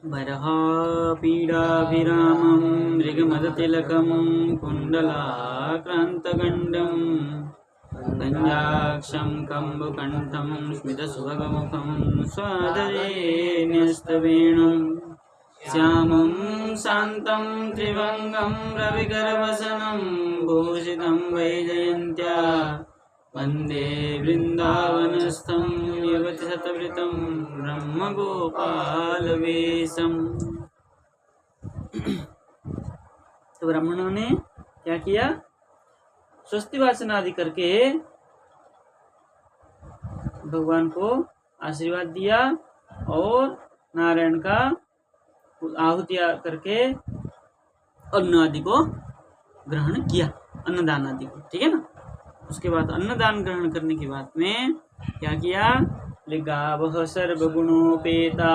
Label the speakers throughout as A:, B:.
A: वरहापीडाभिरामं मृगमदतिलकं कुण्डलाक्रान्तगण्डं गञ्जाक्षं कम्बुकण्ठं स्मितसुभगमुखं स्वादरे न्यस्तवेणुं श्यामं शान्तं त्रिभङ्गं रविकरवसनं भूषितं वैजयन्त्या वन्दे वृन्दावनस्थं युवति शतवृतं ब्रह्मगोपालवेशम्। तो ब्राह्मणों ने क्या किया? स्वस्ति वाचन आदि करके भगवान को आशीर्वाद दिया और नारायण का आहुति करके अन्न आदि को ग्रहण किया, अन्नदान आदि को। ठीक है ना। उसके बाद अन्नदान ग्रहण करने के बाद में क्या किया? गावः सर्वगुणोपेता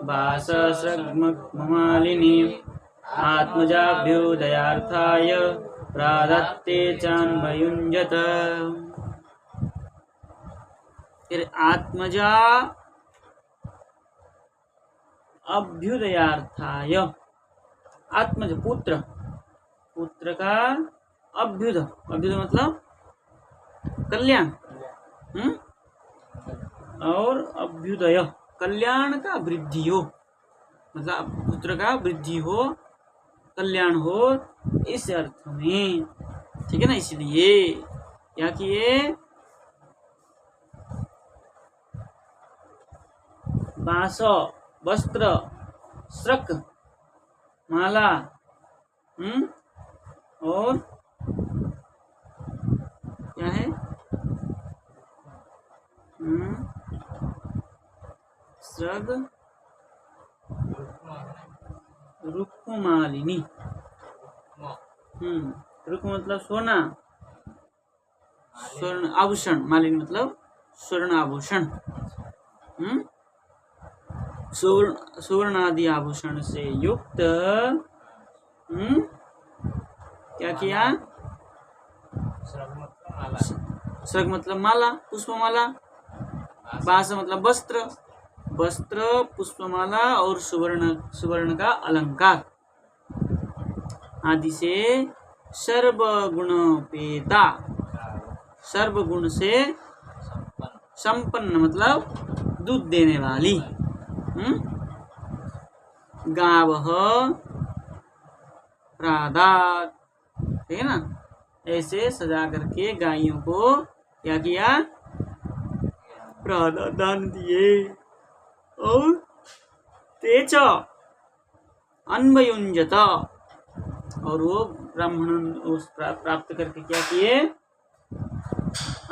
A: वासस्रग्ममालिनी आत्मजाभ्युदयार्थाय प्रादत्ते चान्वयुञ्जत। फिर आत्मजा अभ्युदयार्थाय, आत्मज पुत्र, पुत्र का अभ्युद, अभ्युद मतलब कल्याण, और अभ्युदय कल्याण का वृद्धि हो, मतलब पुत्र का वृद्धि हो, कल्याण हो, इस अर्थ में। ठीक है ना। इसलिए क्या किए? बांस, वस्त्र, श्रक, माला, और क्या है? श्रग, रुक्मालिनी। रुक्म मतलब सोना, स्वर्ण आभूषण, मालिनी मतलब स्वर्ण आभूषण। सुवर्ण आदि आभूषण से युक्त क्या किया? श्रग मतलब माला, पुष्पमाला, बास मतलब वस्त्र, वस्त्र, पुष्पमाला और सुवर्ण का अलंकार आदि से सर्वगुणोपेता, सर्वगुण से संपन्न मतलब दूध देने वाली, गावः प्रादात्। ठीक है ना। ऐसे सजा करके गायों को क्या किया? प्रादात् दान दिए। और तेच अन्वयुञ्जत, और वो ब्राह्मण उस प्राप्त करके क्या किए?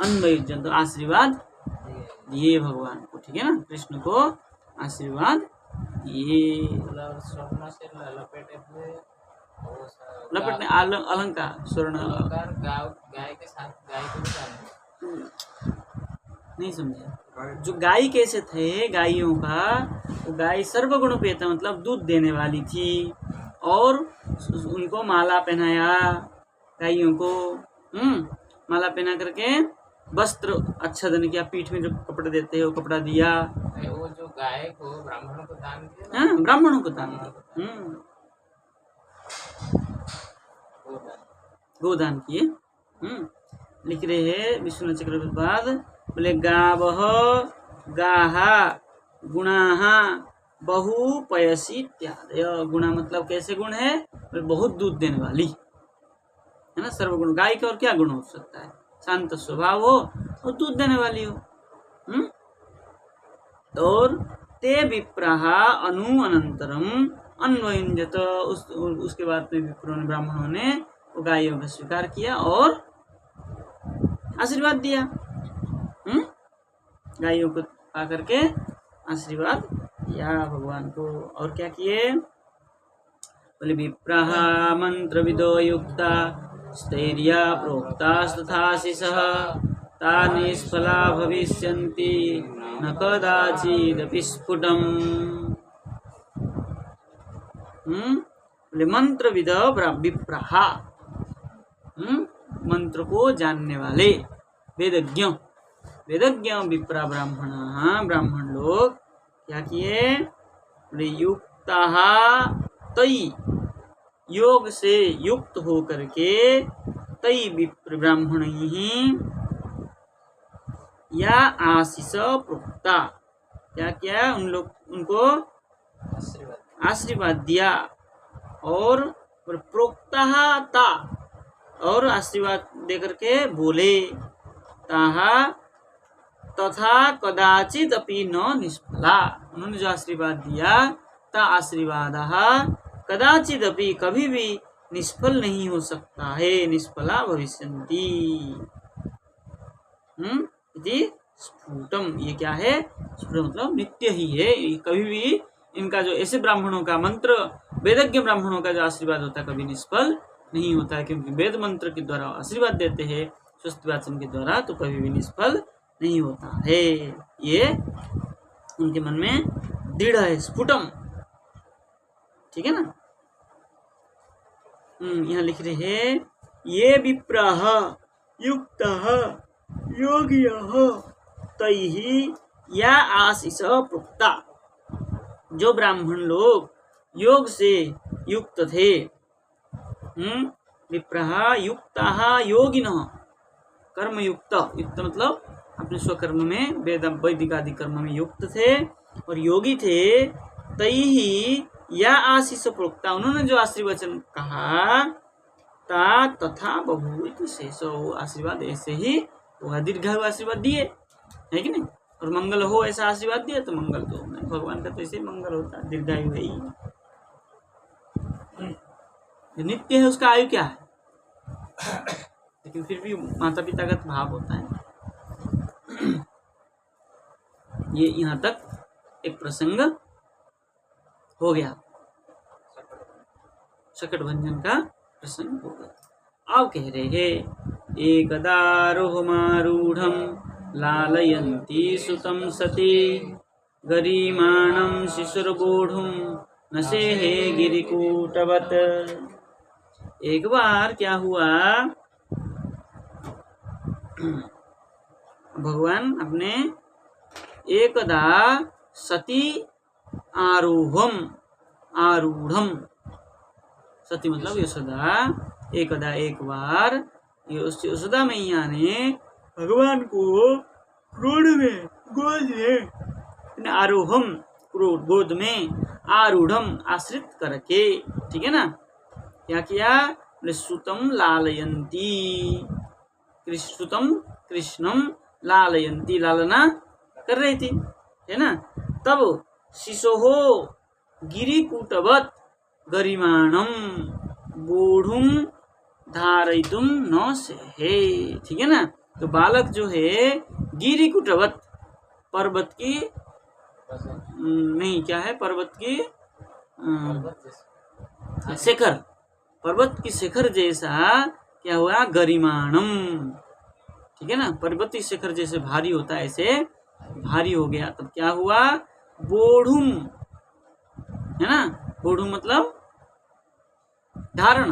A: अन्वयुञ्जत, आशीर्वाद दिए भगवान को। ठीक है ना। कृष्ण को आशीर्वाद दिए। लपेटने अलंकार, स्वर्ण गाय के साथ, गाय को नहीं समझे। जो गाय कैसे थे, गायों का, वो गाय सर्वगुणोपेता मतलब दूध देने वाली थी, और उनको माला पहनाया, गायों को माला पहना करके वस्त्र आच्छादन किया, पीठ में जो कपड़े देते हैं वो कपड़ा दिया। वो जो गाय को ब्राह्मणों को दान दिया। हाँ, ब्राह्मणों को दान दिया। गोदान किए। लिख रहे हैं विष्णु चक्रवर्ती, बोले गावः गाहा गुणाः बहु पयसी इत्यादि। गुणा मतलब कैसे गुण है? बहुत दूध देने वाली है ना। सर्वगुण, गाय का और क्या गुण हो सकता है? शांत स्वभाव हो और दूध देने वाली हो। और ते विप्राः अनु अनंतरम अन्वयुञ्जत, उसके बाद में विप्रों ने, ब्राह्मणों ने वो गायों का स्वीकार किया और आशीर्वाद दिया। गायों को आकर के आशीर्वाद दिया भगवान को। और क्या किए? बोले विप्राः मंत्रविदो युक्ता स्थैर्या प्रोक्तास्तथाशिषः ता निष्फला भविष्यन्ति न कदाचिदपि स्फुटम्। बोले मंत्रविद विप्राः, मंत्र को जानने वाले वेदज्ञ, वेदज्ञ विप्रा ब्राह्मण, ब्राह्मण लोग क्या किए? बोले युक्तः तई योग से युक्त होकर के तई विप्र ब्राह्मणैः या आशीष प्रोक्ता, क्या किया, उनको आशीर्वाद दिया और प्रोक्ता ता, और आशीर्वाद देकर के बोले, ताहा तथा कदाचित अपि न निष्फला, उन्होंने जो आशीर्वाद दिया ता आशीर्वाद कदाचित अपि कभी भी निष्फल नहीं हो सकता है, निष्फला भविष्यन्ति। इति स्फुटम, ये क्या है, स्फुटम मतलब नित्य ही है, कभी भी इनका जो ऐसे ब्राह्मणों का मंत्र, वेदज्ञ ब्राह्मणों का जो आशीर्वाद होता है कभी निष्फल नहीं होता है, क्योंकि वेद मंत्र के द्वारा आशीर्वाद देते हैं स्वस्थ वाचन के द्वारा, तो कभी भी निष्फल नहीं होता है। ये उनके मन में दृढ़ है, स्फुटम, ठीक है ना। यहाँ लिख रहे हैं, ये विप्राः युक्तः योगियः तैः या आशीष प्रोक्ता, जो ब्राह्मण लोग योग से युक्त थे, विप्राः युक्ताः योगिनः, कर्म युक्त, युक्त मतलब अपने स्वकर्म में, वैदिक आदि कर्म में युक्त थे और योगी थे, तैः या आशीष प्रोक्ता, उन्होंने जो आशीर्वचन कहा, ता तथा बभूव शेष, आशीर्वाद ऐसे ही वह दीर्घायु आशीर्वाद दिए, है कि नहीं, और मंगल हो ऐसा आशीर्वाद दिया, तो मंगल तो भगवान का तो ऐसे मंगल होता है, दीर्घायु है ही, नित्य है उसका आयु क्या है, लेकिन फिर भी माता पिता का भाव होता है। ये यहाँ तक एक प्रसंग हो गया, शकट भंजन का प्रसंग हो गया। अब कह रहे हैं, एकदा रोहमारूढ़ं लालयन्ती सुतं सती गरीमाणं शिशुर्बोढुं नसेहे गिरिकूटवत्। एक बार क्या हुआ, भगवान अपने एकदा सती आरूढ़म, सती मतलब यशोदा, एकदा एक बार यशोदा मैया ने भगवान को क्रोध में, गोद में, आरोहम गोद में, आरूढ़म आश्रित करके, ठीक है ना, क्या किया, सुतम लालयंती, सुतम कृष्णम लालयंती, लालना कर रही थी, है ना, तब शिशोहो गिरिकूटवत् गरिमाणम बोढ़ुम धारयितुम न सेहे, ठीक है ना, तो बालक जो है गिरिकूटवत्, पर्वत की नहीं, क्या है, पर्वत की शिखर, पर्वत की शिखर जैसा क्या हुआ, गरिमाणम, ठीक है ना, पर्वतीय शिखर जैसे भारी होता है ऐसे भारी हो गया। तब क्या हुआ, बोढ़ुम, है ना, बोढ़ुम मतलब धारण,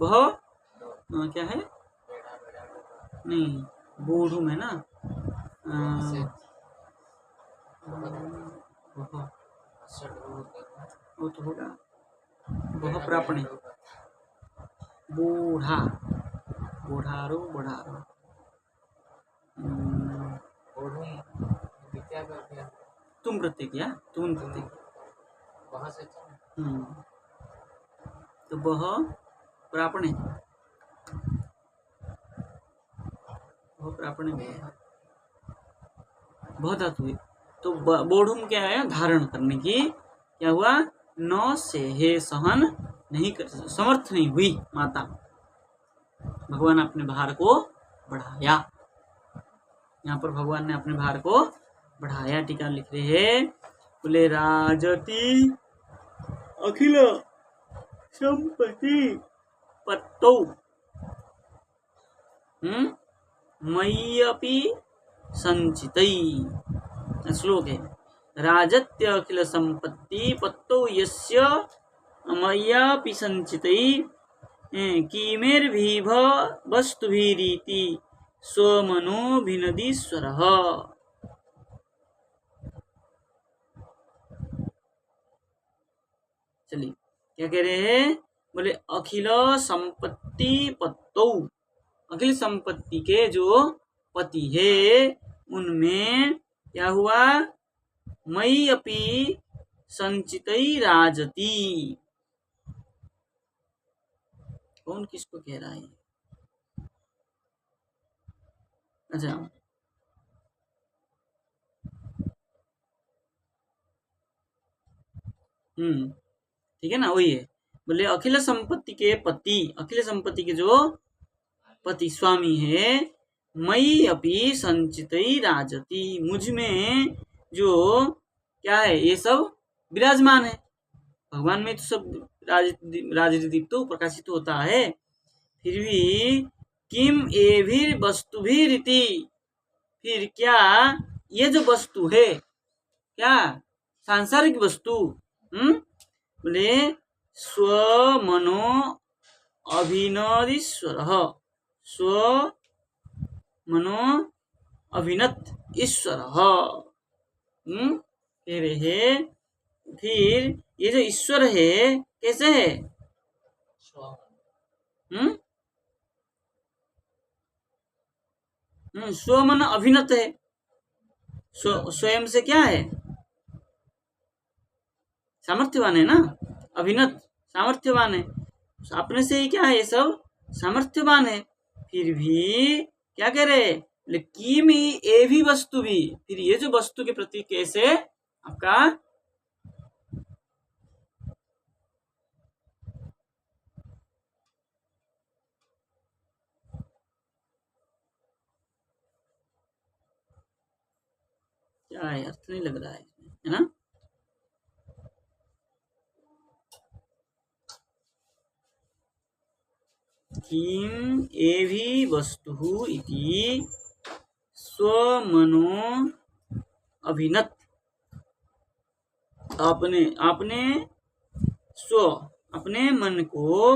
A: वह क्या है, नहीं बोढ़ुम है ना, वो तो होगा, वह प्रापणे, बूढ़ा, बूढ़ारो, बूढ़ारो, तुम प्रत्येक, या तुम प्रत्येक, तो वह प्रापणे, वह प्रापणे बहुत धातु है, तो बोढ़ुम क्या है, धारण करने की, क्या हुआ, न सेहे, सहन नहीं कर, समर्थ नहीं हुई माता, भगवान अपने भार को बढ़ाया, यहाँ पर भगवान ने अपने भार को बढ़ाया। टीका लिख रहे हैं, बोले राजती अखिल संपत्ति पत्तौ मय्यपि संचितै, श्लोक है, राजत्य अखिल संपत्ति पत्तौ यस्य मय्यापि संचितै किमेर्भिभ वस्तुभिरीति स्वमनोभिनदीश्वरः। चलिए क्या कह रहे हैं, बोले अखिल संपत्ति पत्तौ, अखिल संपत्ति के जो पति है उनमें क्या हुआ, मयि अपि संचितै राजति। कौन किसको कह रहा है? अच्छा, ठीक है ना, वही है। बोले अखिल संपत्ति के पति, अखिल संपत्ति के जो पति स्वामी है, मयि अपि संचितै राजति, मुझ में जो क्या है ये सब विराजमान है। भगवान में तो सब राजदीप तो प्रकाशित होता है, फिर भी किम एभिर वस्तुभिरिति, फिर क्या ये जो वस्तु है, क्या सांसारिक वस्तु, बोले स्वमनो अभिनदीश्वर, स्वमनो अभिनत ईश्वर, कह रहे हैं फिर ये जो ईश्वर है कैसे है, स्वमन अभिनत है, स्वयं से क्या है, सामर्थ्यवान है ना, अभिनत सामर्थ्यवान है, अपने से ही क्या है ये सब सामर्थ्यवान है। फिर भी क्या कह रहे, किम ये भी वस्तु भी, फिर ये जो वस्तु के प्रति कैसे आपका क्या है, अर्थ नहीं लग रहा है ना। किम एभि वस्तु इति स्वमनो अभिनत, अपने अपने स्व अपने मन को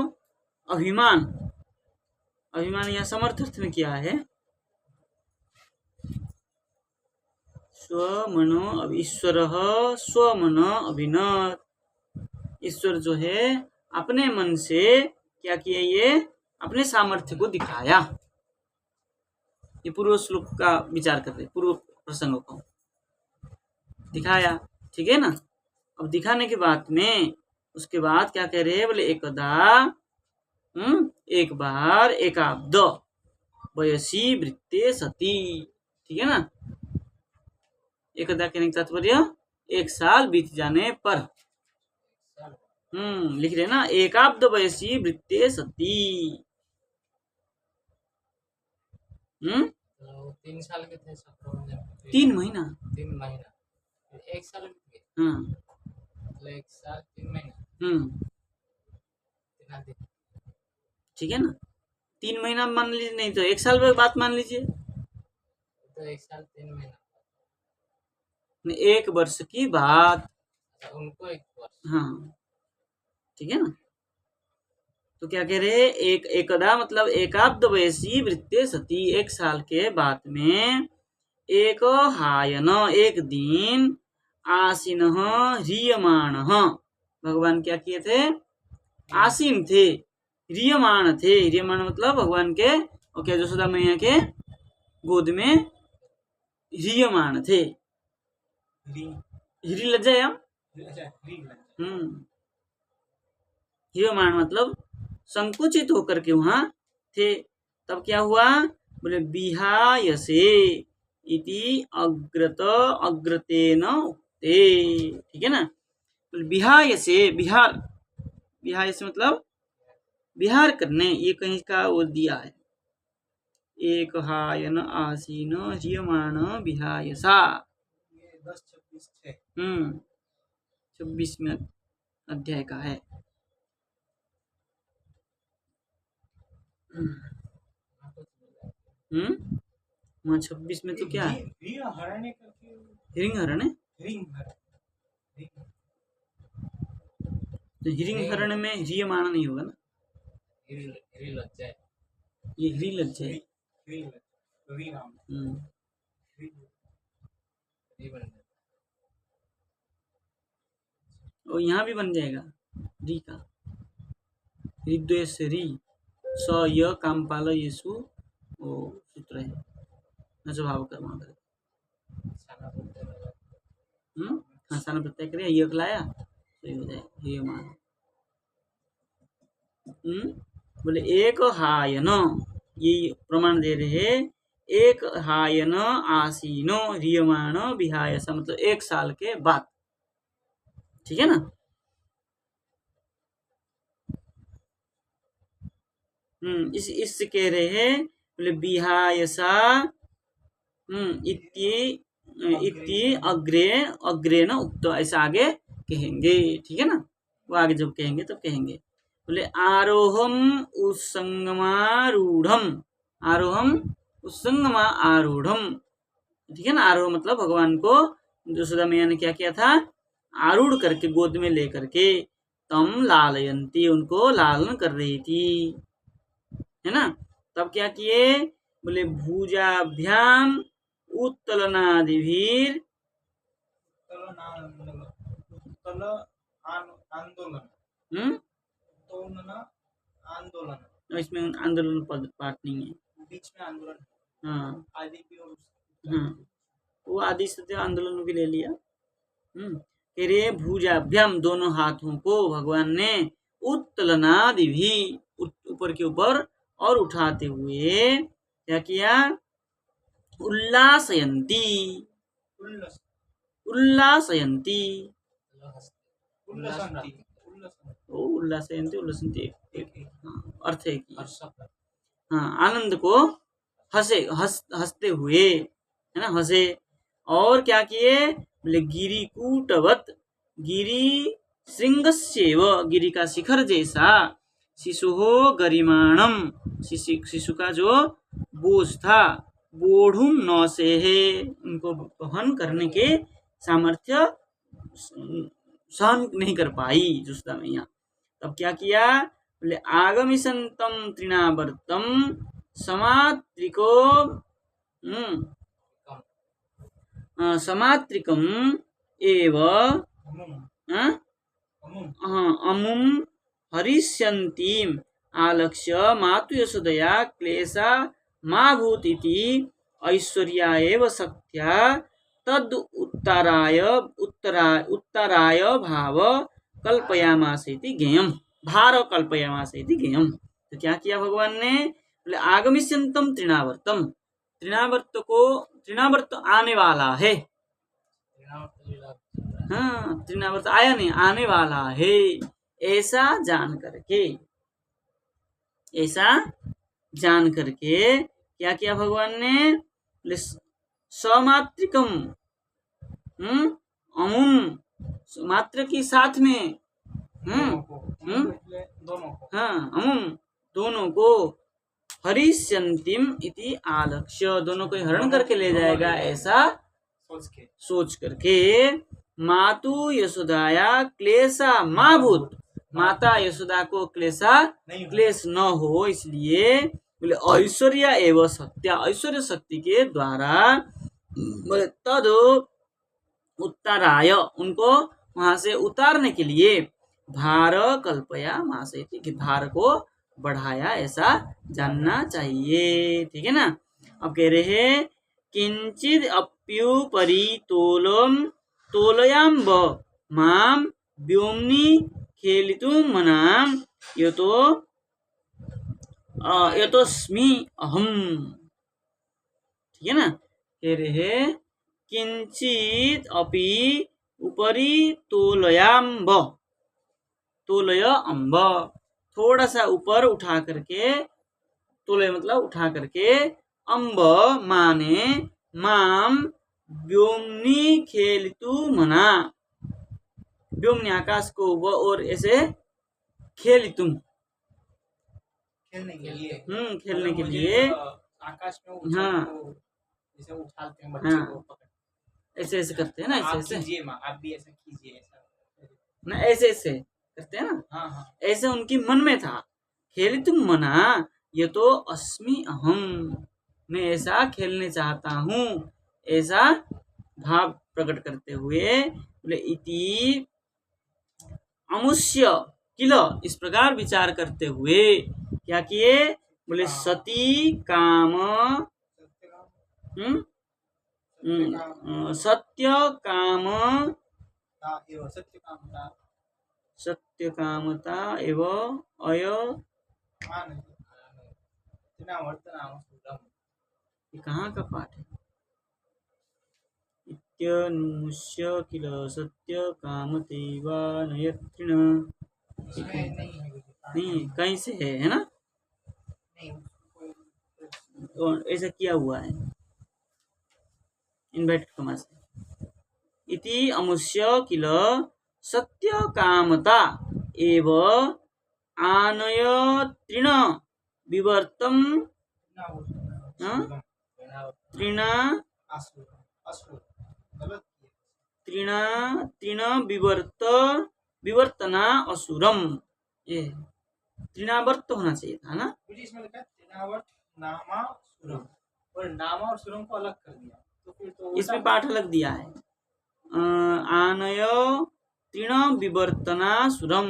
A: अभिमान, अभिमान या समर्थ अर्थ में किया है, स्वमनो ईश्वर स्वमन अभिनत, ईश्वर जो है अपने मन से क्या किया, ये अपने सामर्थ्य को दिखाया। ये पूर्व श्लोक का विचार कर रहे, पूर्व प्रसंगों को दिखाया, ठीक है ना। अब दिखाने के बाद में उसके बाद क्या कह रहे हैं, बोले एकदा एक बार एकाब्द वयसी वृत्ते सती, ठीक है ना। एकदा कहने का तात्पर्य एक साल बीत जाने पर, लिख रहे ना, एकाब्द वयसी वृत्ते सती,
B: 3 साल के थे
A: 3 महीना,
B: 3 महीना, 1 साल
A: हाँ,
B: मतलब 1 साल 3 महीना,
A: ठीक है ना। 3 महीना मान लीजिए, नहीं तो 1 साल में बात मान लीजिए,
B: तो 1 साल 3 महीना,
A: 1 वर्ष की बात,
B: उनको 1 वर्ष,
A: हाँ, ठीक है ना। तो क्या कह रहे, एक एकदा मतलब एकाब्द वयसी वृत्ते सती, 1 साल के बाद में एक हायन, एक दिन आसीन ह्रियमाण, भगवान क्या किए थे, आसीन थे, ह्रियमाण थे, ह्रियमाण मतलब भगवान के और क्या यशोदा मैया के गोद में ह्रियमाण थे, ह्री लज्जायाम, ह्रियमाण मतलब संकुचित होकर के वहां थे। तब क्या हुआ, बोले बिहायसे इति अग्रत अग्रतेन उक्ते, ठीक है ना। बिहायसे, बिहार, बिहायसे मतलब बिहार करने, ये कहीं का वो दिया है, एक हायन आसीन ह्रियमाण बिहायसा, 26वें अध्याय का है। 26 में तो क्या है, हिरिंग हरण है, तो हिरिंग हरण में ह्रियमाण नहीं होगा ना, ये ह्री लज्जा है, और यहाँ भी बन जाएगा, री का हृदय री स य कामपाल येसु वो सूत्र है न स्वभाव कर्म
B: साना बोलते हैं।
A: हाँ साना प्रत्यय करिए यक लाया तो ये हो जाए हे मान बोले एक हायन ये प्रमाण दे रहे हैं एक हायन आसीनो रियमाण विहायस मतलब 1 साल के बाद ठीक है ना। इस कह रहे हैं बोले विहायसा इति अग्रे अग्रे न उक्त ऐसा आगे कहेंगे ठीक है ना। वो आगे जब कहेंगे तब कहेंगे बोले आरोहम उत्संगमारूढ़म आरोहम उत्संगमा आरूढ़म ठीक है ना। आरोह मतलब भगवान को यशोदा मैया ने क्या किया था आरूढ़ करके गोद में लेकर के तम लालयंती उनको लालन कर रही थी है ना। तब क्या किए बोले भुजाभ्याम उत्तलनादिभीर आंदोलन इसमें आंदोलन पद पाठ नहीं है बीच में आंदोलन हाँ आदि भी हाँ वो आदि सत्य आंदोलन भी ले लिया। रे भुजाभ्याम दोनों हाथों को भगवान ने उत्तलनादि भी ऊपर के ऊपर और उठाते हुए क्या किया उल्लासयंती उल्लासयंती उल्लासयंती उल्लासयंती अर्थ है कि हाँ आनंद को हंसते हुए है ना हंसे और क्या किए बोले गिरिकूटवत गिरी श्रृंगस्येव गिरी का शिखर जैसा शिशु हो गरिमाणम शिशु का जो बोझ था बोढ़ुम न से है उनको वहन करने के सामर्थ्य सहन नहीं कर पाई यशोदा मैया। तब क्या किया बोले आगमिसंतम तृणावर्तम समात्रिको समात्रिकम एव अमुम हरिष्यन्तीम आलक्ष्य मातु यशोदया क्लेशा मा भूत इति ऐश्वर्या एव शक्त्या तद उत्तराय भाव कल्पयामास इति ज्ञेयम भार कल्पयामास इति ज्ञेयम। तो क्या किया भगवान ने बोले आगमिष्यन्तम तृणावर्तम तृणावर्त आने वाला है हाँ तृणावर्त आया नहीं आने वाला है ऐसा जान करके क्या किया भगवान ने समात्रिकम अमुम मात्र की साथ में हाँ अमुम दोनों को हरिष्यन्तिम इति आलक्ष्य दोनों को हरण करके ले जाएगा ऐसा सोच करके मातु यशोदाया क्लेशा माँ भूत माता यशोदा को क्लेश न हो इसलिए बोले ऐश्वर्या एवं सत्या ऐश्वर्य शक्ति के द्वारा बोले तद उत्तराय उनको वहां से उतारने के लिए भार कल्पया मासे कि भार को बढ़ाया ऐसा जानना चाहिए ठीक है ना। अब कह रहे हैं किंचित अप्युपरि तोलयाम्ब माम व्योम्नि खेलितुम मनाम यतोस्मि अहम ठीक है ना। कह रहे हैं किंचित अपि उपरि तोलयाम्ब तोलय अम्ब थोड़ा सा ऊपर उठा करके तोलय मतलब उठा करके अम्ब माने माम व्योम्नि खेलितु मना व्योम्नि आकाश को व और ऐसे खेलितुम खेलने के लिए आकाश में हाँ जैसे उछालते हैं बच्चे को ऐसे ऐसे करते हैं ना ऐसे आप भी ऐसा कीजिए ना ऐसे ऐसे करते हैं ना हाँ। ऐसे उनकी मन में था खेलितुम मना ये तो अस्मि अहम मैं ऐसा खेलने चाहता हूँ ऐसा भाव प्रकट करते हुए बोले इति अमुष्य किल, इस प्रकार विचार करते हुए क्या किए, बोले सती काम सत्य काम सत्य कामता एवं अय, ये कहाँ का पाठ है, इत्यनुष्य किल सत्य कामतेवा नयत्रिण, नहीं कहीं से है ना, तो ऐसा किया हुआ है इन्वर्टेड कॉमा से, इति अमुष्य किल सत्य कामता एव आनय तृण विवर्तम तृण तृण विवर्तना असुरम, ये तृणावर्त होना चाहिए था ना,
B: इसमें लिखा है तृणावर्त नामा सुरम, और नामा और सुरम को अलग कर दिया, तो फिर तो
A: इसमें पाठ अलग दिया है, आनय तृण विवर्तना सुरम,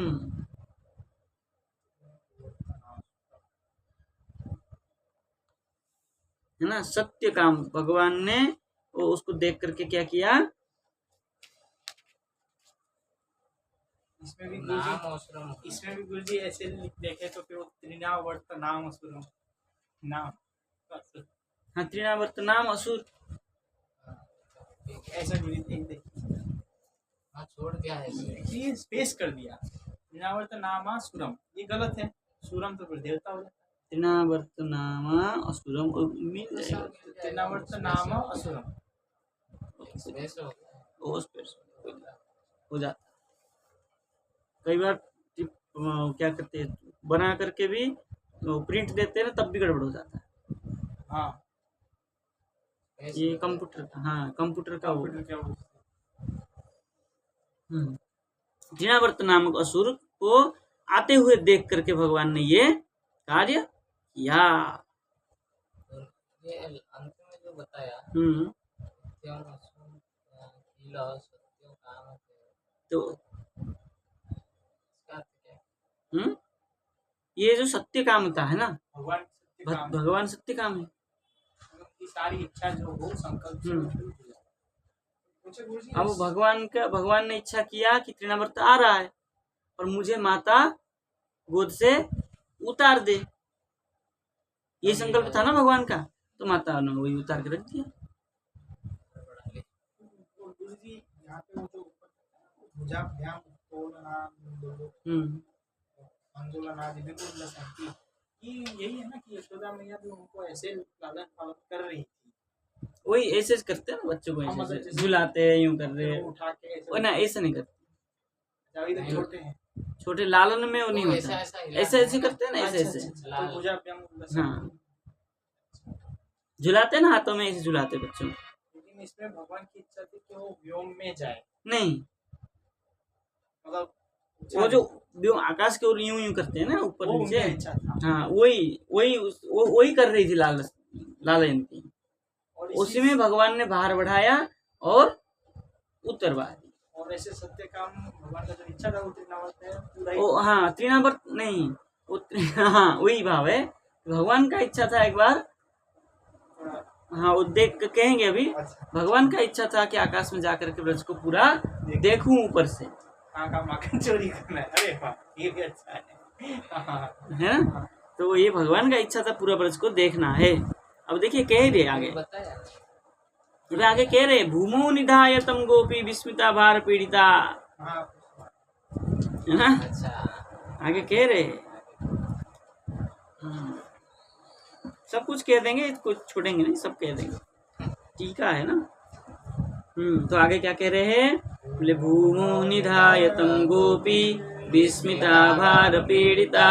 A: है ना। सत्य काम भगवान ने वो उसको देख करके क्या किया,
B: इसमें भी गुरुजी ऐसे देखे तो फिर वो तृणावर्त नाम असुरम नाम,
A: हाँ तृणावर्त नाम असुर,
B: ऐसा गुरुजी छोड़ दिया है, ये स्पेस कर दिया, तृणावर्त नामा सुरम, ये गलत है, सुरम तो फिर देवता हो जाता,
A: तृणावर्त नाम असुरम मिल जाएगा,
B: तृणावर्त नामा असुरम
A: हो जाता, कई बार क्या करते हैं बना करके भी प्रिंट देते हैं ना, तब भी गड़बड़ हो जाता है,
B: हाँ
A: ये कंप्यूटर का, हाँ कंप्यूटर का वो तृणावर्त नामक असुर को आते हुए देख करके भगवान ने ये कार्य किया,
B: ये अंत में जो बताया
A: तो ये जो सत्य कामता है ना, भगवान सत्य काम है,
B: सारी इच्छा जो हो संकल्प,
A: अब भगवान ने इच्छा किया कि तृणावर्त आ रहा है और मुझे माता गोद से उतार दे, ये संकल्प था ना भगवान का, तो माता ने वही उतार के रख दिया,
B: यही है ना कि यशोदा मैया भी उनको ऐसे लालन पालन कर रही थी,
A: वही ऐसे करते हैं ना बच्चों को, ऐसे झुलाते हैं, यूं कर रहे हैं,
B: उठा के
A: वो ना ऐसे नहीं करते,
B: छोटे हैं,
A: छोटे लालन में वो नहीं होता, ऐसे ऐसे करते हैं ना, ऐसे ऐसे, हाँ झुलाते हैं ना हाथों में, ऐसे झुलाते बच्चों,
B: लेकिन इसमें भगवान की इच्छा थी कि वो व्योम में जाए,
A: नहीं
B: मतलब
A: वो जो आकाश के ओर यूं यूं करते हैं ना ऊपर नीचे, हाँ वही कर रही थी लालन की, उसी में भगवान ने भार बढ़ाया और उतरवा दी,
B: और ऐसे सत्य काम भगवान का जो इच्छा था वो तृणावर्त है पूरा,
A: ओ हाँ तृणावर्त नहीं, हाँ वही भाव है, भगवान का इच्छा था एक बार, हाँ वो देख के कहेंगे अभी, भगवान का इच्छा था कि आकाश में जाकर के ब्रज को पूरा देखूं ऊपर से,
B: माखन चोरी करना है, अरे वाह ये भी अच्छा
A: है ना, तो ये भगवान का इच्छा था पूरा ब्रज को देखना है। अब देखिए कह रहे आगे कह रहे, भूमो निधाय तम गोपी विस्मिता भार पीड़िता, है ना, आगे कह रहे सब कुछ कह देंगे, कुछ छोड़ेंगे नहीं, सब कह देंगे, टीका है ना, तो आगे क्या कह रहे हैं, बोले भूमो निधाय तम गोपी विस्मिता भार पीड़िता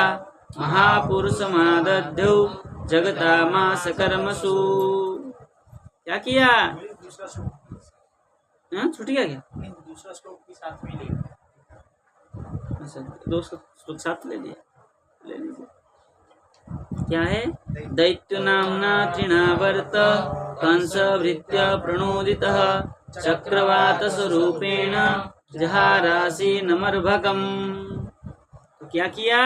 A: महापुरुष मादध्यौ जगता मास कर्मसु, क्या किया, छूट गया क्या,
B: दूसरा श्लोक भी साथ में ले,
A: अच्छा दो श्लोक साथ ले लीजिए, क्या है, दैत्य नामना तृणावर्त कंस भृत्य प्रणोदितः चक्रवात स्वरूपेण जहारासी नमर्भकम, तो क्या किया?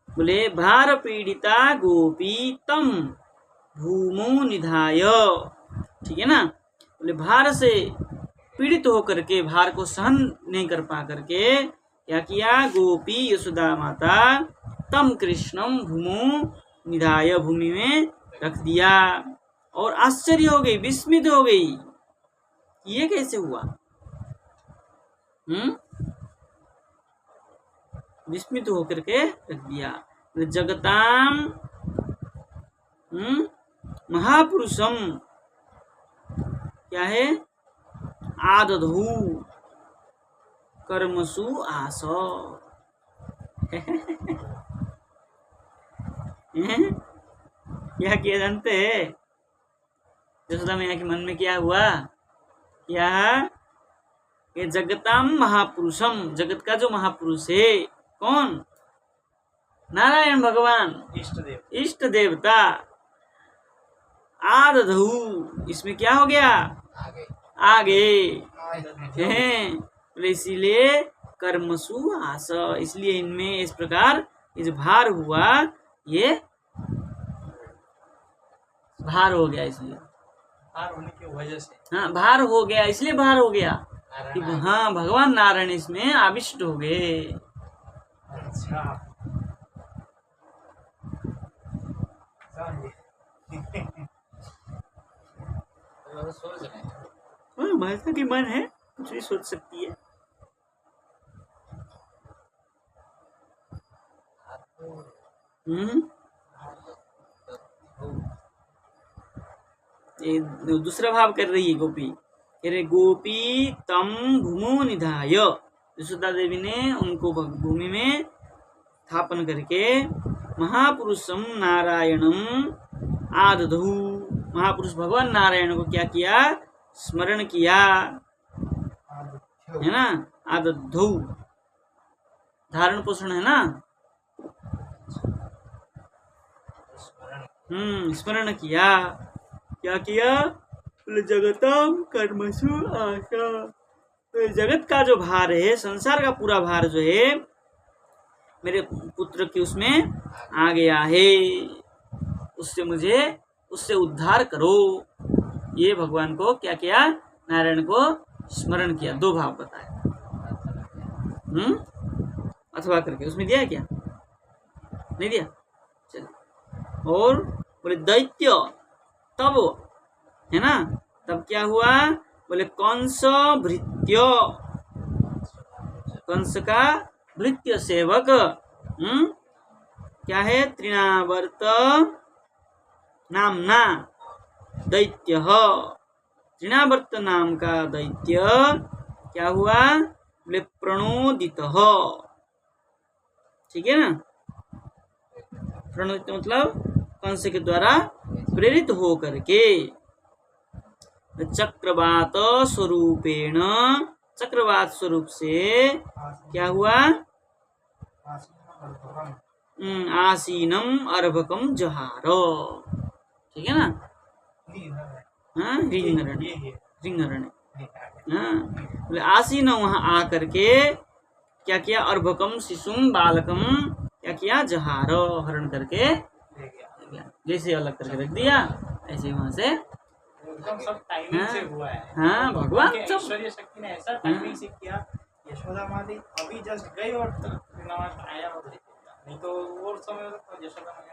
A: बोले भार पीड़िता गोपी तम भूमो निधाय। ठीक है ना? बोले भार से पीड़ित होकर के, भार को सहन नहीं कर पा करके क्या किया? गोपी यशोदा माता तम कृष्णम भूमो निधाय, भूमि में रख दिया। और आश्चर्य हो गई, विस्मित हो गई, ये कैसे हुआ? विस्मित होकर के रख दिया। जगताम महापुरुषम क्या है? आदधु कर्मसु आस। क्या किया जानते हैं? यशोदा मैया के मन में क्या हुआ? क्या? ये जगताम महापुरुषम, जगत का जो महापुरुष है कौन? नारायण भगवान, इष्ट देवता। आदधु, इसमें क्या हो गया? आगे। इसीलिए कर्मसु आस, इसलिए इनमें इस प्रकार ये जो भार हुआ, ये भार हो गया, इसलिए
B: भार होने की वजह से।
A: हाँ, भार हो गया, इसलिए भार हो गया कि हाँ भगवान नारायण इसमें आविष्ट हो गए।
B: अच्छा।
A: भाषा की मन है, कुछ भी सोच सकती है। ये दूसरा भाव कर रही है गोपी। अरे गोपी तम भूमो निधाय, यशोदा देवी ने उनको भूमि में स्थापन करके महापुरुषम नारायणम आदधु, महापुरुष भगवान नारायण को क्या किया? स्मरण किया, है ना? आदधु धारण पोषण है ना? स्मरण किया। क्या किया? जगतम कर्मसु आशा, तो जगत का जो भार है, संसार का पूरा भार जो है मेरे पुत्र की उसमें आ गया है, उससे मुझे उससे उद्धार करो। ये भगवान को क्या किया? नारायण को स्मरण किया। दो भाव बताए। अथवा करके उसमें दिया क्या? नहीं दिया। चलिए, और बोले दैत्य तब, है ना? तब क्या हुआ? बोले कंस भृत्य, कंस का भृत्य सेवक, क्या है? तृणावर्त नामना दैत्य, तृणावर्त नाम का दैत्य क्या हुआ? बोले प्रणोदित। ठीक है ना? प्रणोदित मतलब कंस के द्वारा प्रेरित हो करके चक्रवात स्वरूपेण, चक्रवात स्वरूप से क्या हुआ? आसीनम अर्भकम जहार। ठीक है ना? हाँ, रिंगरण। हाँ, बोले आसीन वहां आकर के क्या किया? अर्भकम शिशुम बालकम क्या किया? जहार, हरण करके जैसे अलग करके रख दिया, ऐसे वहां से
B: सब टाइमिंग से हुआ है।
A: हाँ, भगवान
B: ऐश्वर्य शक्ति ने ऐसा टाइमिंग से किया। यशोदा माता अभी जस्ट गई और आया, नहीं तो और समय तो यशोदा माता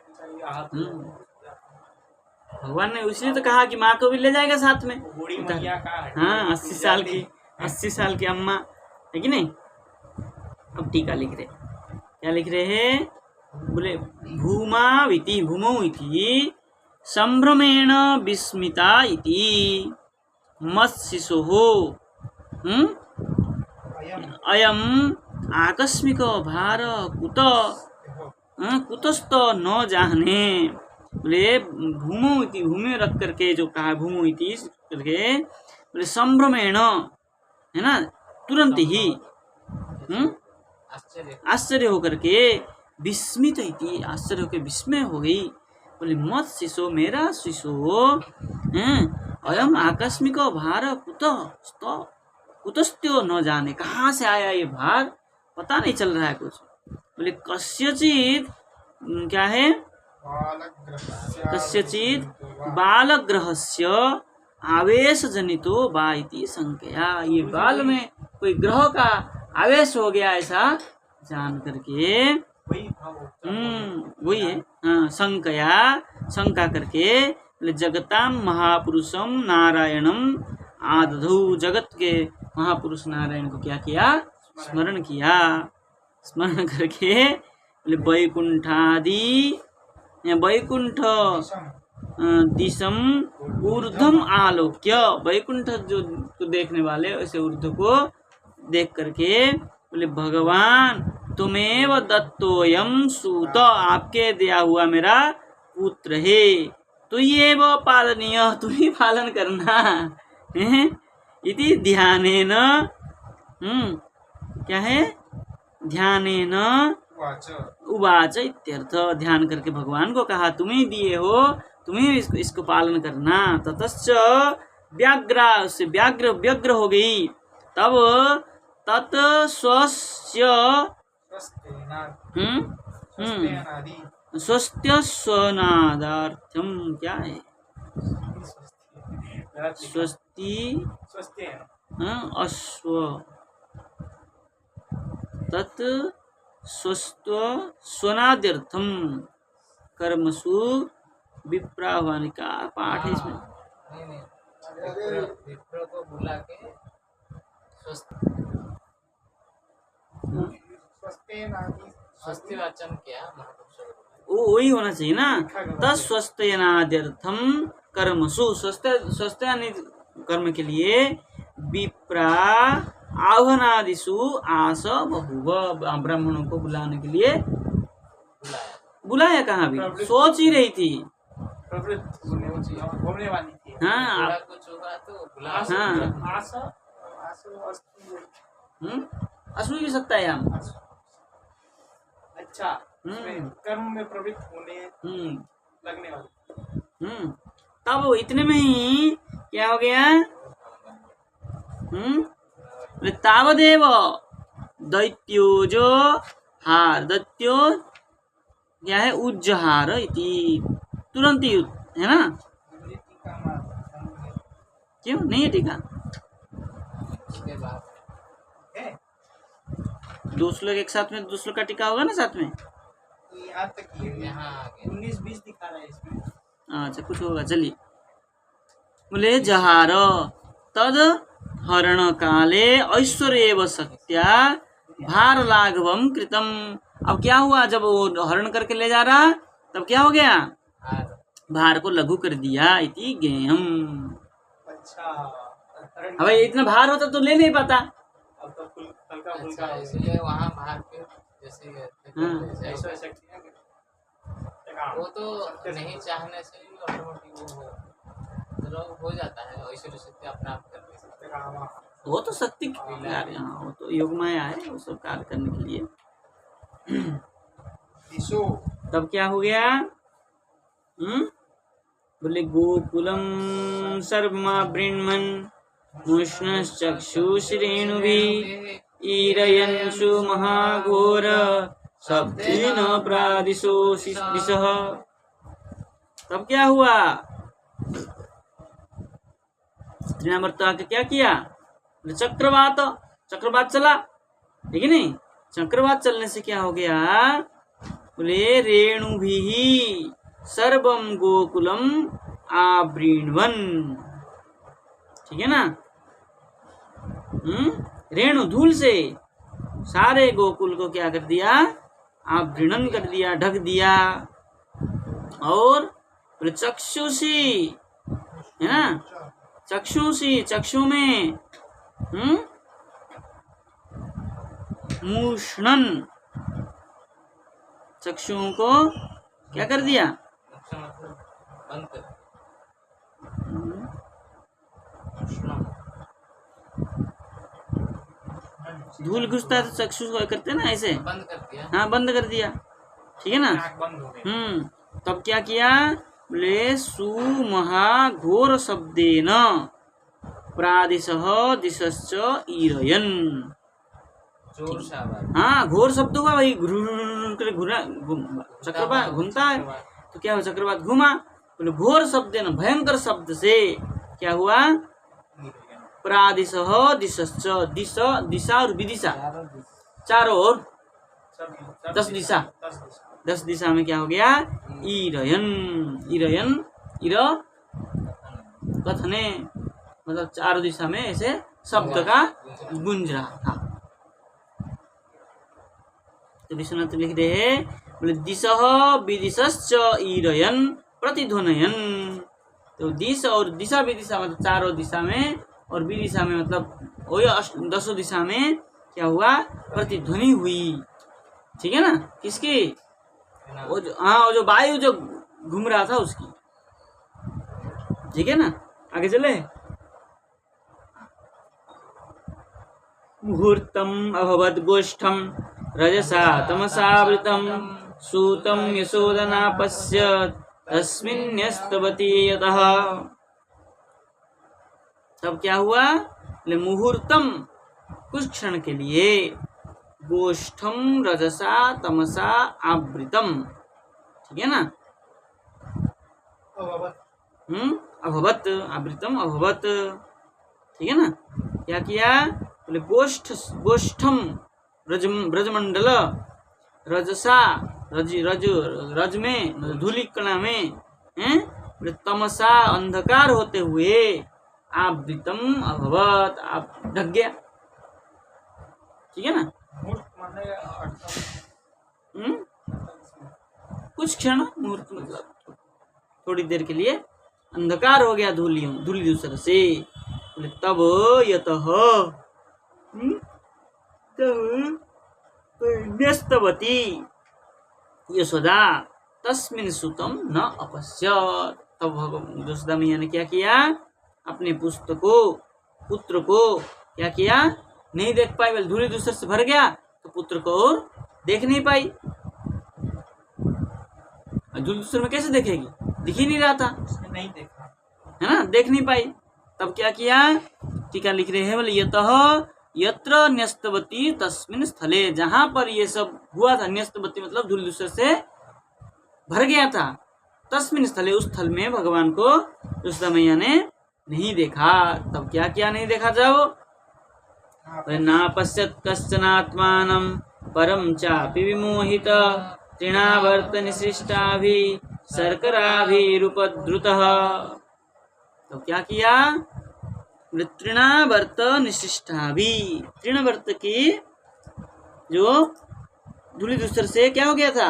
A: भगवान ने उसने तो कहा कि माँ को भी ले जाएगा साथ में।
B: बूढ़ी मैया का,
A: हाँ, 80 साल की अम्मा है कि नहीं? अब टीका लिख रहे, क्या लिख रहे हैं? बोले भूमाविति, भूमौ इति संभ्रमेण विस्मिता इति मत्शिशुः अयम आकस्मिक भार कुतस्त न जाने। बोले भूमौ इति, भूमि में रख करके जो कहा भूमौ इति करके, बोले संभ्रमेण, है ना? तुरंत ही आश्चर्य होकर के, विस्मित इति, आश्चर्य होकर विस्मय हो गई। बोले मत शिशो, मेरा शिशु अयम आकस्मिक भार कुतस्तो न जाने, कहाँ से आया ये भार, पता नहीं चल रहा है कुछ, बोले कस्यचित क्या है, कस्यचित बालग्रहस्य आवेश जनितो वा इति संज्ञया। ये बाल में कोई ग्रह का आवेश हो गया ऐसा जान करके,
B: वही भाव होता है।
A: वही है, हाँ, शंकया, शंका करके, बोले जगताम महापुरुषम नारायणम आदधु, जगत के महापुरुष नारायण को क्या किया, स्मरण किया। स्मरण करके बोले वैकुंठादि, वैकुंठ दिशम ऊर्ध्वम आलोक्य, वैकुंठ जो तो देखने वाले ऐसे ऊर्ध्व को देख करके बोले भगवान तुमेव दत्तोयम सूत, आपके दिया हुआ मेरा पुत्र है, तो ये वो पालनीय, तुम ही पालन करना है। इति ध्यानेन, क्या है, ध्यानेन उवाच इत्यर्थ, ध्यान करके भगवान को कहा तुम ही दिए हो, तुम ही इसको पालन करना। ततश्च व्याग्रा, उससे व्याग्र व्यग्र हो गई, तब तत् स्वस्य स्वस्थ्य स्वनादार्थम, क्या है, स्वस्ति अश्व, तत् स्वस्थ स्वनाद्यर्थम कर्मसु विप्राह्वान का पाठ है इसमें।
C: विप्र को बुला के स्वस्ति वाचन किया महापुरुषों,
A: वो वही होना चाहिए ना, तत्स्वस्थयनाद्यर्थम कर्मसु, स्वस्थ यानी कर्म के लिए, विप्रा आह्वानादिषु आस बहुव, ब्राह्मणों को बुलाने के लिए बुलाया, कहाँ भी सोच ही रही थी,
B: घूमने वाली थी।
A: हाँ,
C: कुछ होगा तो बुला,
A: हाँ, अश्वी भी सकता है हम,
B: अच्छा, उसमें कर्म में प्रवृत्त होने लगने वाले,
A: तब इतने में ही क्या हो गया, तावदेव दैत्यो जो हार, दैत्यो क्या है, उज्जहार इति, तुरंत ही है ना, क्यों नहीं है टीका,
C: उसके बाद
A: दो श्लोक एक साथ में, दो श्लोक का टीका होगा ना साथ में,
B: यहाँ तक ही है।
C: यहाँ आगे
B: 19-20 दिखा रहा है इसमें।
A: अच्छा कुछ होगा, चलिए। बोले जहार तद हरण काले ऐश्वर्येव शक्त्या भार लाघवम कृतम। अब क्या हुआ, जब वो हरण करके ले जा रहा तब क्या हो गया, भार को लघु कर दिया, इति ज्ञेयम।
B: अच्छा,
A: अब इतना भार होता तो ले नहीं पाता,
B: अब तो हल्का फुल्का
C: अच्छा, इसलिए वहाँ बाहर पे जैसे
B: ऐसा शक्तियाँ
C: वो तो नहीं चाहने से ही ऑटोमेटिक वो हो जाता है, ऐश्वर्य शक्ति अपने आप कर सकते हैं।
A: वो तो शक्ति यार, यहाँ वो तो योगमय है, वो सब कार्य करने के लिए। तब क्या हो गया, बोले गोकुलम सर्वमा बृण्मन् मुष्णश्चक्षुश्रेणुभिः ईरयन्सु महाघोर शब्देन प्रादिशो दिशः। तब क्या हुआ, स्त्रीनामर्त आके क्या किया, चक्रवात, चक्रवात चला, ठीक है नहीं, चक्रवात चलने से क्या हो गया, बोले रेणुभिः सर्वम गोकुलम आवृण्वन, ठीक है ना, रेणु धूल से सारे गोकुल को क्या कर दिया, आवृणन कर दिया, ढक दिया। और बोले चक्षुषी, है ना, चक्षुषी, चक्षु में मूषणन, चक्षुओं को क्या कर दिया,
C: बंद कर,
A: धूल घुसता है तो चक्षु को करते ना ऐसे,
C: बंद कर दिया,
B: हाँ
A: बंद कर दिया, ठीक है ना।
B: बंद हो गई।
A: तब क्या किया, बोले सुमहाघोर शब्देन प्रादिशः दिशश्च ईरयन्,
C: जोर से आवाज।
A: हाँ, घोर शब्द हुआ वही चक्रवात घूमता है तो क्या हुआ, चक्रवात घूमा। बोले घोर शब्द न भयंकर शब्द से क्या हुआ, प्रादिश दिशश्च, दिशा और विदिशा चारों ओर 10 दिशा, 10 दिशा में क्या हो गया, ईरयन ईरयन ईर कथने मतलब चारों दिशा में ऐसे शब्द का गूंज रहा था। तो विश्वनाथ लिख रहे हैं, बोले दिशः विदिशश्च ईरयन प्रतिध्वनयन। तो दिश और दिशा विदिशा मतलब चारों दिशा में, और विदिशा में मतलब वही 10 दिशा में क्या हुआ, प्रतिध्वनि हुई। ठीक है ना, किसकी, वो जो वायु जो घूम रहा था उसकी। ठीक है ना, आगे चले। मुहूर्तम अभवत् गोष्ठम रजसा तमसावृतम सूतम यशोदना पश्यत् तस्मिन्यस्तवती यतः। तब क्या हुआ, मुहूर्तम कुछ क्षण के लिए, गोष्ठम रजसा तमसा आवृतम। ठीक है ना, अभवत आवृतम अभवत। ठीक है ना, क्या किया, बोले गोष्ठम ब्रजमंडल रजसा रज में धूलि कणा में हैं, बोले तमसा अंधकार होते हुए, आवृतम अभवत आप ढक गया। ठीक है ना, कुछ क्षण मुहूर्त मतलब थोड़ी देर के लिए अंधकार हो गया धूलि दूसरे से। बोले तब यतः न्यस्तवती यशोदा तस्मिन् सुतम न अपश्यत्। तब यशोदा मैया ने क्या किया, अपने पुत्र को क्या किया, नहीं देख पाई। बोले धूलि दूसरे से भर गया तो पुत्र को और देख नहीं पाई। धूलि दूसरे में कैसे देखेगी, दिख ही नहीं रहा था,
B: नहीं देखा
A: है ना, देख नहीं पाई। तब क्या किया, टीका लिख रहे हैं, बोले यतः यत्र न्यस्तवती तस्मिन् स्थले, जहां पर ये सब हुआ था, न्यस्तवती मतलब धूलि दूसरे से भर गया था, तस्मिन् स्थले उस स्थल में भगवान को यशोदा मैया ने नहीं देखा। तब क्या किया, नहीं देखा जब, ना पश्यत् कश्चनात्मानं परम चापि विमोहित तृणावर्त निसृष्टाभि शर्कराभिरुपद्रुतः। तो क्या किया, तृणावर्त निसृष्टाभि, तृणावर्त की जो धूलि दूसर से क्या हो गया था,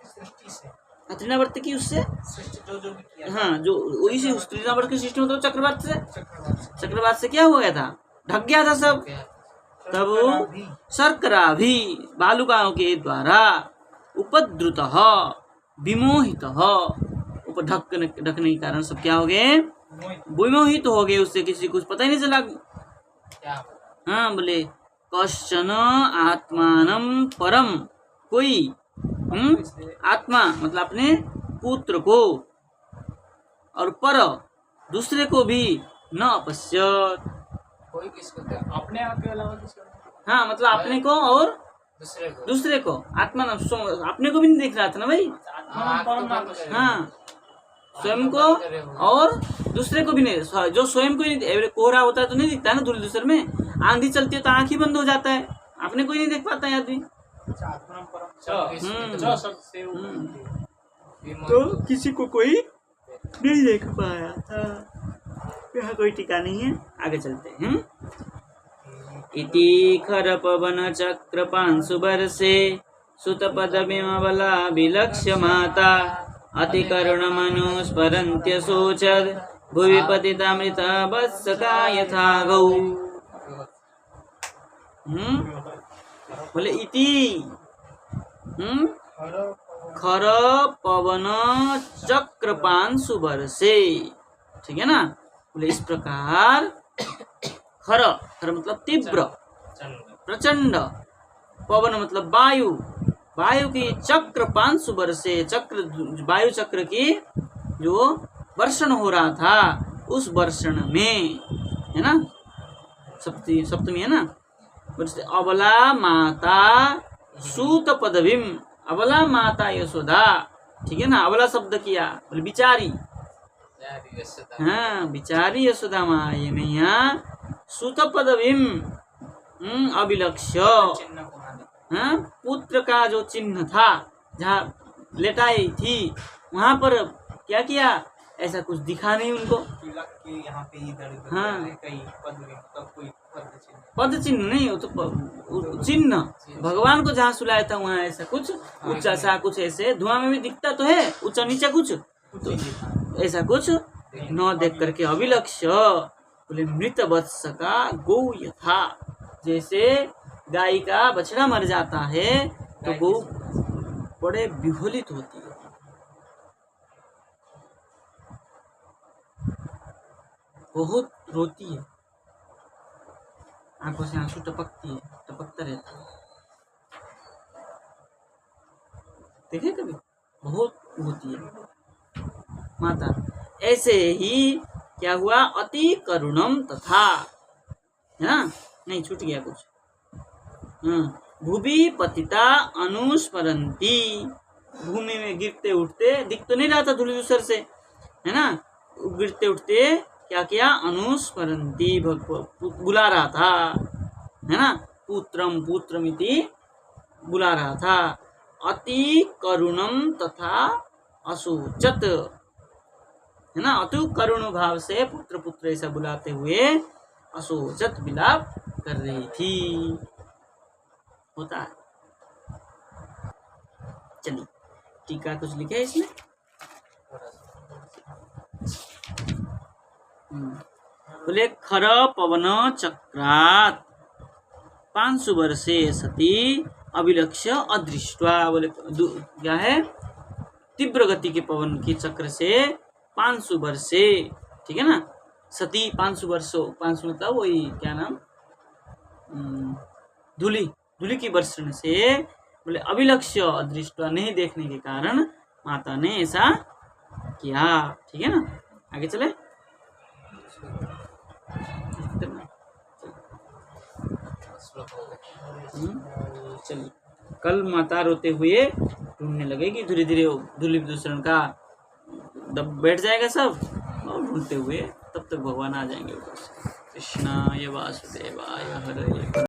B: सृष्टि से,
A: तृणावर्त की उससे
B: सृष्टि जो भी किया,
A: हाँ जो वही से तृणावर्त की सृष्टि मतलब चक्रवात से क्या हो गया था, ढक गया था सब। तब शर्करा भी बालुकाओं के द्वारा उपद्रुत विमोहित ढकने के कारण सब क्या हो गए, विमोहित हो गए, उससे किसी कुछ पता ही नहीं चला। हाँ बोले कश्चन आत्मानं परम, कोई आत्मा मतलब अपने पुत्र को, और पर दूसरे को भी न अपश्यत्,
C: कोई किसको
B: अपने आप के अलावा किसको,
A: हाँ मतलब अपने को और
C: दूसरे को
A: आत्मा अपने को भी नहीं देख रहा था ना भाई, हाँ स्वयं को और दूसरे को भी नहीं, जो स्वयं को नहीं, कोहरा होता है तो नहीं दिखता है ना धूलि दूसरे में, आंधी चलती है तो आंख ही बंद हो जाता है, अपने को ही नहीं देख पाता है आदमी। तो किसी को कोई नहीं देख पाया था। यहाँ कोई टीका नहीं है, आगे चलते हैं। इति खर पवन चक्र पांशु बरसे सुत पदमिमबला विलक्ष्य माता अति करुण मनुस्मरन्त्य शोचद भुवि पतितामृत वत्सका यथा गौ। बोले इति खर पवन चक्र पांशु बरसे, ठीक है ना। बोले इस प्रकार खर, खर मतलब तीव्र प्रचंड, पवन मतलब वायु, वायु की चक्र पांशु बरसे, चक्र वायु चक्र की जो वर्षण हो रहा था उस वर्षण में, है ना, सप्तमी है ना। बोलते अबला माता सूत पदवीम, अबला माता यशोदा, ठीक है ना। अबला शब्द किया, बोले बिचारी, हाँ बिचारी यशोदा माँ ये मैया सूत पदवीम अभिलक्ष्य,
B: चिन्ह को माने।
A: हाँ पुत्र का जो चिन्ह था जहाँ लेटाई थी वहां पर क्या किया, ऐसा कुछ दिखा नहीं उनको।
B: तिलक के यहाँ पे इधर उधर
A: हाँ।
B: है कई पद में, मतलब कोई पद चिन्ह।
A: पद चिन्ह नहीं, वो तो चिन्ह भगवान को जहाँ सुलाया था वहाँ ऐसा कुछ ऊंचा सा कुछ ऐसे धुआं में भी दिखता तो है ऊंचा नीचा कुछ, तो ऐसा कुछ न देख करके अभिलक्ष्य, बोले मृत वत्स का गौ यथा, जैसे गाय का बछड़ा मर जाता है तो गौ बड़े विह्वलित होती है, बहुत रोती है, आंखों से आंसू टपकती है, टपकता रहता है, देखे कभी, बहुत होती है माता। ऐसे ही क्या हुआ, अति करुणम तथा, है ना, नहीं छूट गया कुछ, भूमि पतिता अनुस्मरंती, भूमि में गिरते उठते, दिख तो नहीं रहा था धूलि दूसर से, है ना, गिरते उठते क्या किया, अनुस्मरंती, बुला रहा था, है ना, पुत्रम पुत्रमिति बुला रहा था। अति करुणम तथा अशोचत, है ना, अति करुण भाव से पुत्र पुत्र ऐसा बुलाते हुए अशोचत विलाप कर रही थी, होता है। चलिए टीका कुछ लिखे है इसमें, बोले खर पवन चक्रात 500 वर्षे सती अभिलक्ष्य अदृष्ट्वा, बोले क्या है, तीव्र गति के पवन के चक्र से 500 वर्षे, ठीक है ना, सती 500 वर्षों, 500 मतलब वही क्या नाम, धूलि की वर्षण से, बोले अभिलक्ष्य अदृष्ट्वा, नहीं देखने के कारण माता ने ऐसा किया, ठीक है ना। आगे चले, चलिए कल माता रोते हुए ढूंढने लगेगी, धीरे धीरे धूलि प्रदूषण का दब बैठ जाएगा सब, और ढूंढते हुए तब तक भगवान आ जाएंगे ऊपर से। कृष्णाय वासुदेवाय हरे।